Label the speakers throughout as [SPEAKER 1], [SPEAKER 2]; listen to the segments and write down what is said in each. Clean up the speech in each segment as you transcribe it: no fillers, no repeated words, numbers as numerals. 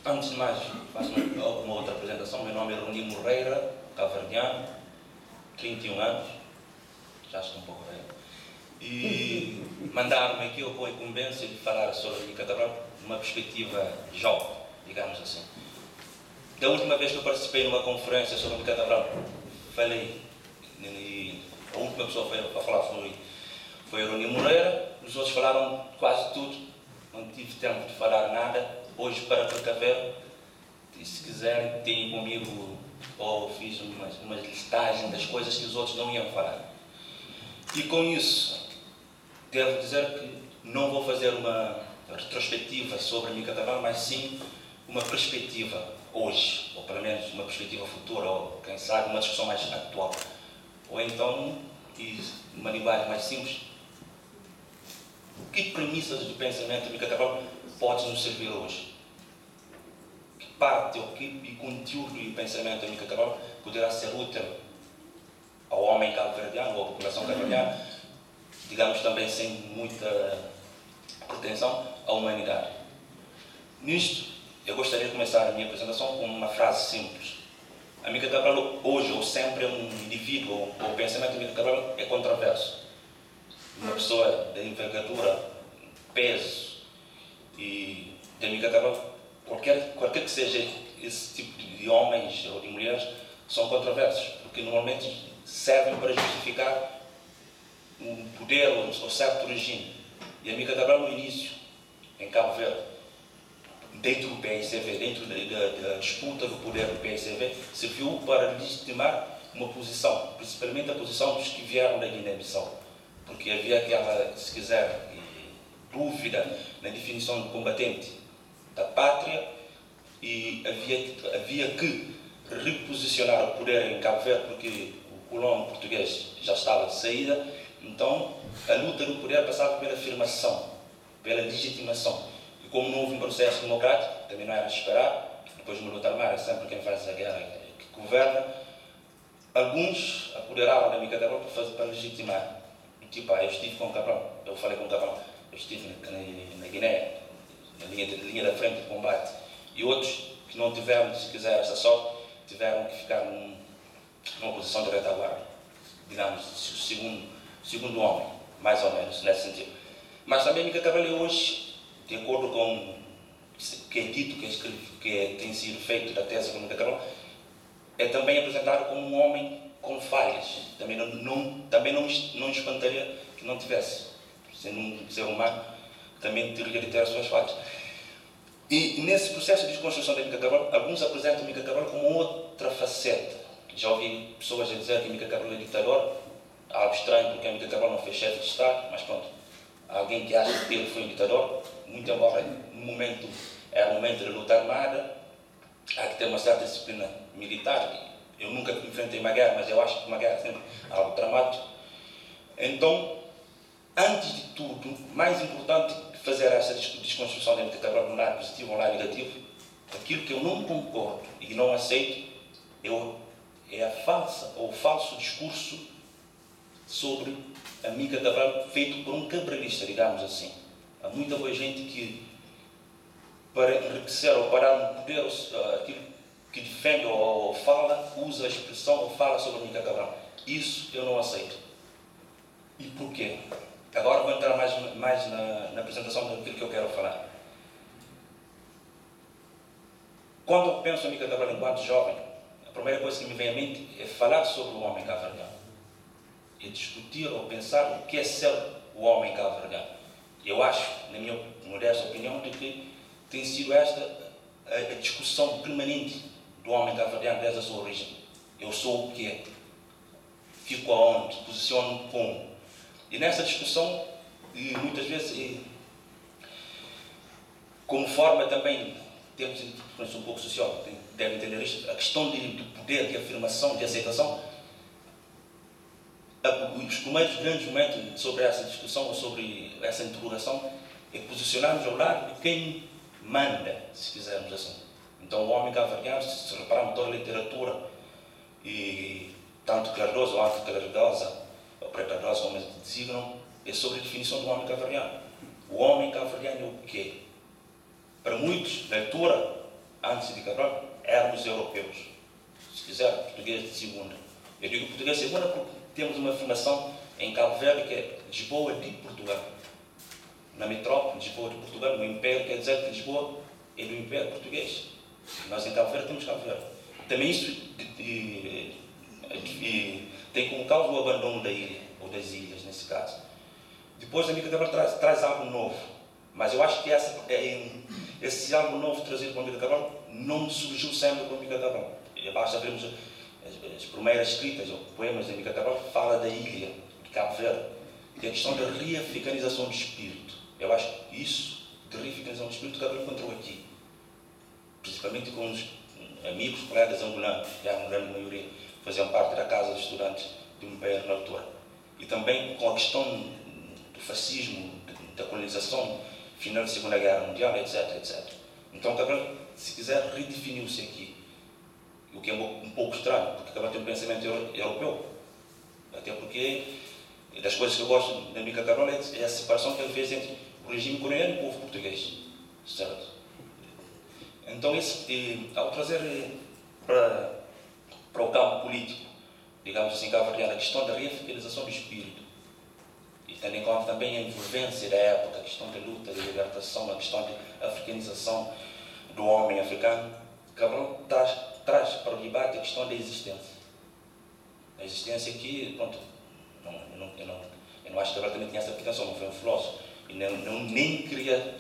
[SPEAKER 1] Antes de mais, faço alguma outra apresentação. Meu nome é Rony Moreira, cabo-verdiano, 31 anos, já estou um pouco velho. E mandaram-me aqui com a incumbência de falar sobre Mica Cabral numa perspectiva jovem, digamos assim. Da última vez que eu participei numa conferência sobre Mica Cabral, falei, e a última pessoa a falar foi a Rony Moreira, os outros falaram quase tudo, não tive tempo de falar nada. Hoje, para precaver, se quiserem, têm comigo, ou fiz uma listagem das coisas que os outros não iam falar. E com isso, devo dizer que não vou fazer uma retrospectiva sobre Mica Cabral, mas sim uma perspectiva hoje, ou pelo menos uma perspectiva futura, ou quem sabe uma discussão mais atual. Ou então, e uma linguagem mais simples, que premissas do pensamento de Mica Cabral pode nos servir hoje? Que parte ou que conteúdo e pensamento de Mica Cabral poderá ser útil ao homem cabo-verdiano ou à população cabo-verdiana, digamos também sem muita pretensão, à humanidade? Nisto, eu gostaria de começar a minha apresentação com uma frase simples. A Mica Cabral hoje ou sempre é um indivíduo, ou o pensamento de Mica Cabral é controverso. Uma pessoa de envergadura, peso e de Mica Cabral, qualquer que seja esse tipo de homens ou de mulheres, são controversos, porque normalmente servem para justificar um poder ou certo regime. E a Mica Cabral, no início, em Cabo Verde, dentro do PSCV, dentro da disputa do poder do PSCV, serviu para legitimar uma posição, principalmente a posição dos que vieram da Guiné-Bissau, porque havia aquela, se quiser, dúvida na definição do combatente da pátria e havia que reposicionar o poder em Cabo Verde, porque o colono português já estava de saída. Então a luta do poder passava pela afirmação, pela legitimação, e como não houve um processo democrático, também não era de esperar, depois de uma luta armada, sempre quem faz a guerra que governa, alguns apoderaram da Mica Cabral para legitimar. Tipo, eu estive com o Cabral, eu falei com o Cabral, eu estive na Guiné, na linha da frente de combate, e outros que não tiveram, se quiser, essa sorte, tiveram que ficar numa posição de retaguarda, digamos, segundo homem, mais ou menos, nesse sentido. Mas também Mica Cabral hoje, de acordo com o que é dito, que tem sido feito da tese de Mica Cabral, é também apresentado como um homem com falhas. Também não me espantaria que não tivesse, sendo um ser humano, também teria de ter as suas falhas. E nesse processo de desconstrução da Mica Cabral, alguns apresentam Mica Cabral como outra faceta. Já ouvi pessoas a dizer que Mica Cabral é ditador, algo estranho porque a Mica Cabral não foi chefe de Estado, mas pronto, alguém que acha que ele foi um ditador, muito embora no momento, era um momento de luta armada, há que ter uma certa disciplina militar. Eu nunca enfrentei uma guerra, mas eu acho que uma guerra é sempre algo dramático. Então, antes de tudo, mais importante que fazer essa desconstrução da Mica Cabral no lado positivo ou no lado negativo, aquilo que eu não concordo e não aceito é a falsa ou o falso discurso sobre a Mica Cabral feito por um cabralista, digamos assim. Há muita boa gente que, para enriquecer ou para dar um poder, aquilo que defende ou fala, usa a expressão ou fala sobre a Mica Cabral. Isso eu não aceito. E porquê? Agora vou entrar mais na apresentação daquilo que eu quero falar. Quando eu penso em Mica Cabral enquanto jovem, a primeira coisa que me vem à mente é falar sobre o homem cabo-verdiano. É discutir ou pensar o que é ser o homem cabo-verdiano. Eu acho, na minha modesta opinião, de que tem sido esta a discussão permanente do homem cabo-verdiano desde a sua origem. Eu sou o que é, fico aonde, posiciono como. E nessa discussão, e muitas vezes, como forma também, temos um pouco social, deve entender isto, a questão de poder, de afirmação, de aceitação. Os primeiros grandes momentos sobre essa discussão ou sobre essa interrogação é posicionarmos ao lado de quem manda, se quisermos assim. Então o homem cabo-verdiano, se repararmos toda a literatura, e tanto Cardoso ou anti-Cardosa, ou pré-Cardosa, como eles designam, é sobre a definição do homem cabo-verdiano. O homem cabo-verdiano é o quê? Para muitos, leitura antes de Cabral, éramos europeus. Se quiser, português de segunda. Eu digo português de segunda porque temos uma formação em Cabo Verde, que é Lisboa de Portugal. Na metrópole, Lisboa de Portugal, no Império, quer dizer que Lisboa é do Império Português. Nós em Cabo Verde temos Cabo Verde. Também isso tem como causa o abandono da ilha, ou das ilhas, nesse caso. Depois a Mica Cabral traz algo novo, mas eu acho que esse algo novo trazido pela Mica Cabral não surgiu sempre com a Mica Cabral. Basta vermos as primeiras escritas, ou poemas da Mica Cabral, fala da ilha de Cabo Verde, e a questão da reafricanização do espírito. Eu acho que isso, de reafricanização do espírito, Cabral encontrou aqui, principalmente com os amigos, colegas angolanos, que a grande maioria faziam parte da casa dos estudantes de Império na altura. E também com a questão do fascismo, da colonização, final da Segunda Guerra Mundial, etc, etc. Então Cabral, se quiser, redefiniu-se aqui. O que é um pouco estranho, porque Cabral tem um pensamento europeu. Até porque, das coisas que eu gosto da Mica Cabral é a separação que ele fez entre o regime colonial e o povo português. Certo? Então, ao trazer para o campo político, digamos assim, cabo-verdiano, a questão da reafricanização do espírito, e tendo em conta também a envolvência da época, a questão da luta, da libertação, a questão da africanização do homem africano, Cabral traz para o debate a questão da existência. A existência aqui, pronto, eu não acho que Cabral também tinha essa pretensão, não foi um filósofo, e nem queria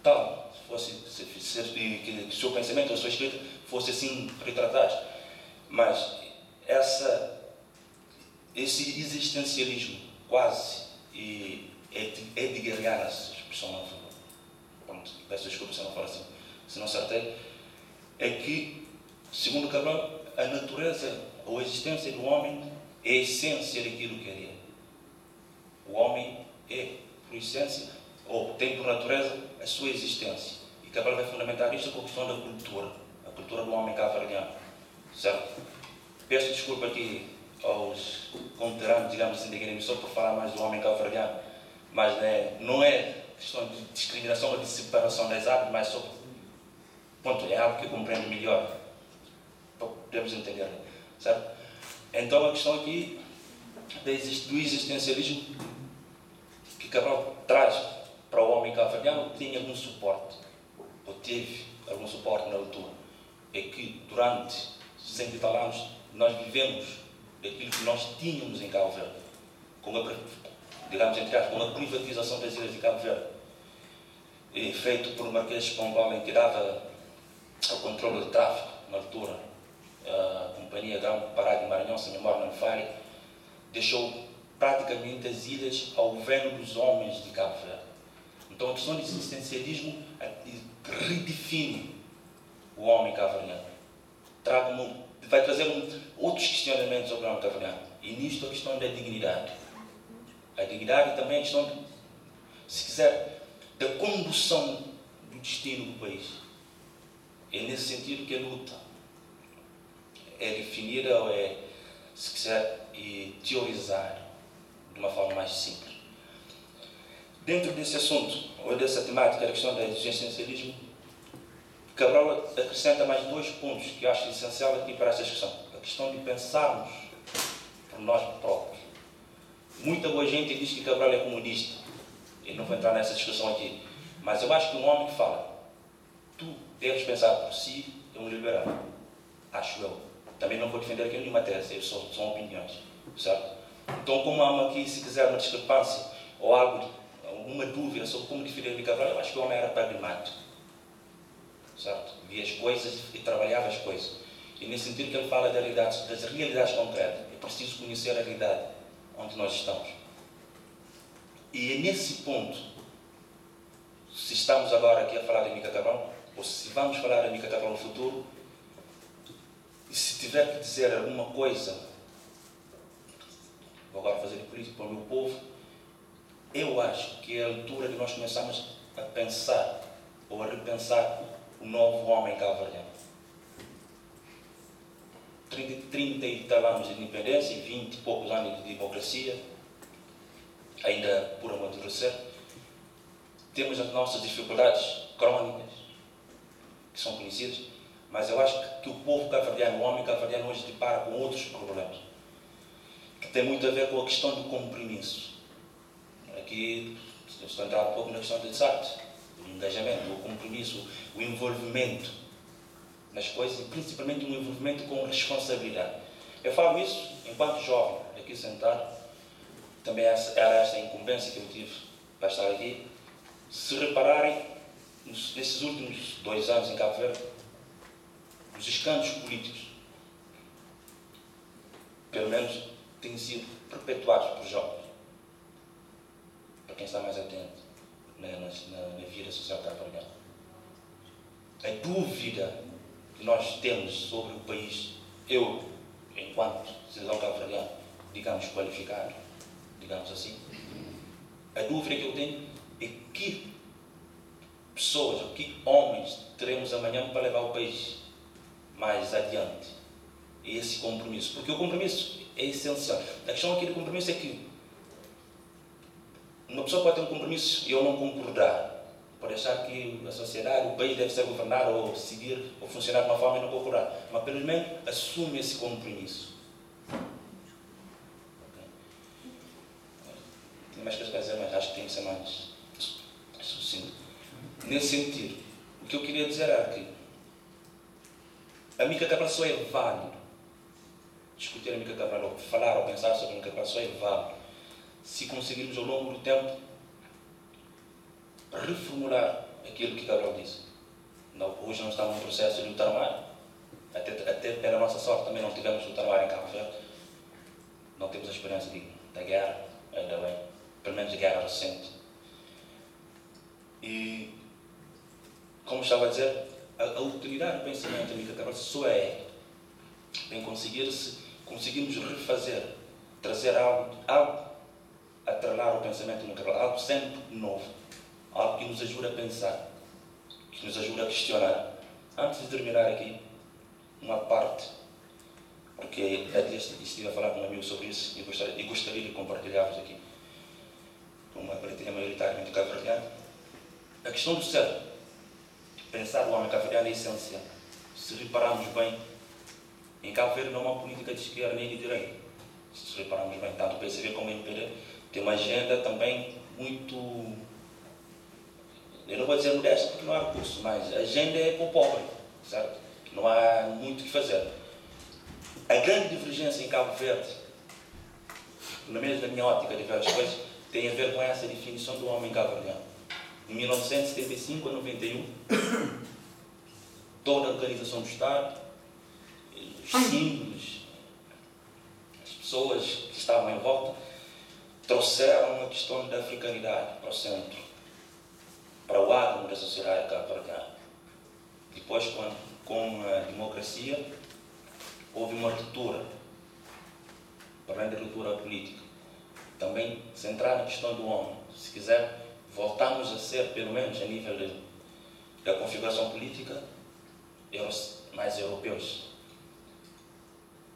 [SPEAKER 1] tal, que o seu pensamento, a sua escrita fosse assim retratados. Mas esse existencialismo quase heideggeriano, essa expressão não falou. Pronto, peço desculpa se eu não falo assim, se não acertei, é que, segundo Cabral, a natureza ou a existência do homem é a essência daquilo que ele é. O homem é, por essência, ou tem por natureza a sua existência. E Cabral vai fundamentar isto com a questão da a cultura do homem cabo-verdiano. Certo? Peço desculpa aqui aos conterrâneos, digamos assim, da emissão por falar mais do homem cabo-verdiano, mas não é questão de discriminação ou de separação das áreas, mas só, ponto, é algo que eu compreendo melhor. Podemos entender, certo? Então a questão aqui do existencialismo que Cabral traz para o homem cabo-verdiano tem algum suporte, ou teve algum suporte na altura. É que durante 60 e tal anos nós vivemos daquilo que nós tínhamos em Cabo Verde, digamos entre aspas, com a privatização das ilhas de Cabo Verde, feito por Marquês de Pombal, em que dava o controle do tráfico na altura. A Companhia Grão Pará de Maranhão, se a memória não me falha, deixou praticamente as ilhas ao governo dos homens de Cabo Verde. Então a questão do existencialismo redefine o homem cabo-verdiano. Vai trazer outros questionamentos sobre o homem cabo-verdiano. E nisto a questão da dignidade. A dignidade e também a questão, se quiser, da condução do destino do país. É nesse sentido que a luta é definida, ou é, se quiser, teorizada de uma forma mais simples. Dentro desse assunto, ou dessa temática, a questão do existencialismo, Cabral acrescenta mais 2 pontos que eu acho essencial aqui para esta discussão. A questão de pensarmos por nós próprios. Muita boa gente diz que Cabral é comunista. Eu não vou entrar nessa discussão aqui. Mas eu acho que um homem que fala, tu deves pensar por si, é um liberal. Acho eu. Também não vou defender aqui nenhuma tese, são opiniões. Certo? Então, como há aqui, se quiser, uma discrepância ou alguma dúvida sobre como definir Cabral, eu acho que o homem era pragmático. Certo? Via as coisas e trabalhava as coisas. E nesse sentido que ele fala das realidades concretas. É preciso conhecer a realidade onde nós estamos. E é nesse ponto, se estamos agora aqui a falar de Mica Cabral, ou se vamos falar de Mica Cabral no futuro, e se tiver que dizer alguma coisa, vou agora fazer política para o meu povo, eu acho que é a altura de nós começarmos a pensar, ou a repensar, o novo homem cabo-verdiano. 30 e tal anos de independência e 20 e poucos anos de democracia, ainda por amadurecer, temos as nossas dificuldades crónicas, que são conhecidos, mas eu acho que o povo cabo-verdiano, o homem cabo-verdiano hoje depara com outros problemas, que tem muito a ver com a questão do compromisso. Aqui estou a entrar um pouco na questão de SAT, o engajamento, o compromisso, o envolvimento nas coisas e principalmente um envolvimento com responsabilidade. Eu falo isso enquanto jovem, aqui sentado, também era essa incumbência que eu tive para estar aqui. Se repararem, nesses últimos 2 anos em Cabo Verde, os escândalos políticos, pelo menos, têm sido perpetuados por jovens, para quem está mais atento na vida social cabo-verdiana. A dúvida que nós temos sobre o país, eu, enquanto cidadão cabo-verdiano, digamos qualificado, digamos assim, a dúvida que eu tenho é que pessoas, ou que homens teremos amanhã para levar o país mais adiante. Esse compromisso. Porque o compromisso é essencial. A questão aqui do compromisso é que uma pessoa pode ter um compromisso e eu não concordar. Pode achar que a sociedade, o país deve ser governado ou seguir ou funcionar de uma forma e não concordar. Mas pelo menos assume esse compromisso. Tem mais coisas a dizer, mas acho que tem que ser mais sucinto. Nesse sentido, o que eu queria dizer era que a Mica Cabral só é válido. Discutir a Mica Cabral, ou falar ou pensar sobre a Mica Cabral só é válido se conseguirmos ao longo do tempo reformular aquilo que Cabral disse. Hoje não estamos num processo de lutar armado. Até pela nossa sorte também não tivemos lutar armado em Cabo Verde. Não temos a experiência da guerra, ainda bem. Pelo menos a guerra recente. E, como estava a dizer, a utilidade do pensamento da Mica Cabral só é em conseguirmos refazer, trazer algo atrelar o pensamento da Mica Cabral, algo sempre novo, algo que nos ajude a pensar, que nos ajude a questionar. Antes de terminar aqui, uma parte, porque estive a falar com um amigo sobre isso e gostaria de compartilhar-vos aqui, como a partilha maioritariamente cabo-verdiana. A questão do ser, pensar o homem cabo-verdiano é essencial. Se repararmos bem, em Cabo Verde não há uma política de esquerda nem de direita. Se repararmos bem, tanto o PCV como o MPD tem uma agenda também muito, eu não vou dizer modesta porque não há recurso, mas a agenda é para o pobre, certo? Não há muito o que fazer. A grande divergência em Cabo Verde, pelo menos na minha ótica de ver as coisas, tem a ver com essa definição do homem cabo-verdiano. Em 1975 a 91, toda a organização do Estado, os símbolos, as pessoas que estavam em volta, trouxeram a questão da africanidade para o centro, para o átomo da sociedade cabo-verdiana. Depois, com a democracia, houve uma ruptura, para além da ruptura política. Também centrar na questão do homem. Se quiser, voltamos a ser, pelo menos a nível da configuração política, mais europeus.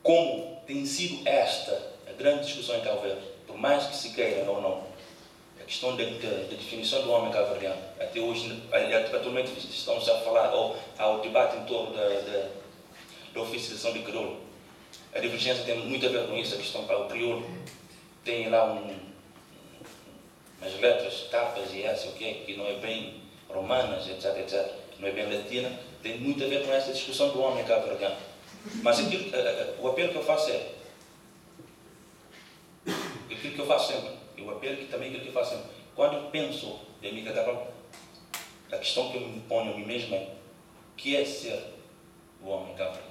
[SPEAKER 1] Como tem sido esta a grande discussão em Cabo Verde, por mais que se queira ou não, a questão da definição do homem cabo-verdiano. Até hoje, atualmente estamos a falar, ou há o debate em torno da oficialização de crioulo. A divergência tem muito a ver com isso, a questão para o crioulo. Tem lá umas letras, capas e essa, que não é bem romanas, etc, etc, não é bem latina, tem muito a ver com essa discussão do homem cabo-verdiano. Mas o apelo que eu faço é, aquilo que eu faço sempre, e o apelo que também aquilo que eu faço sempre, quando eu penso em Mica Cabral, a questão que eu me ponho a mim mesmo é, que é ser o homem cabo-verdiano?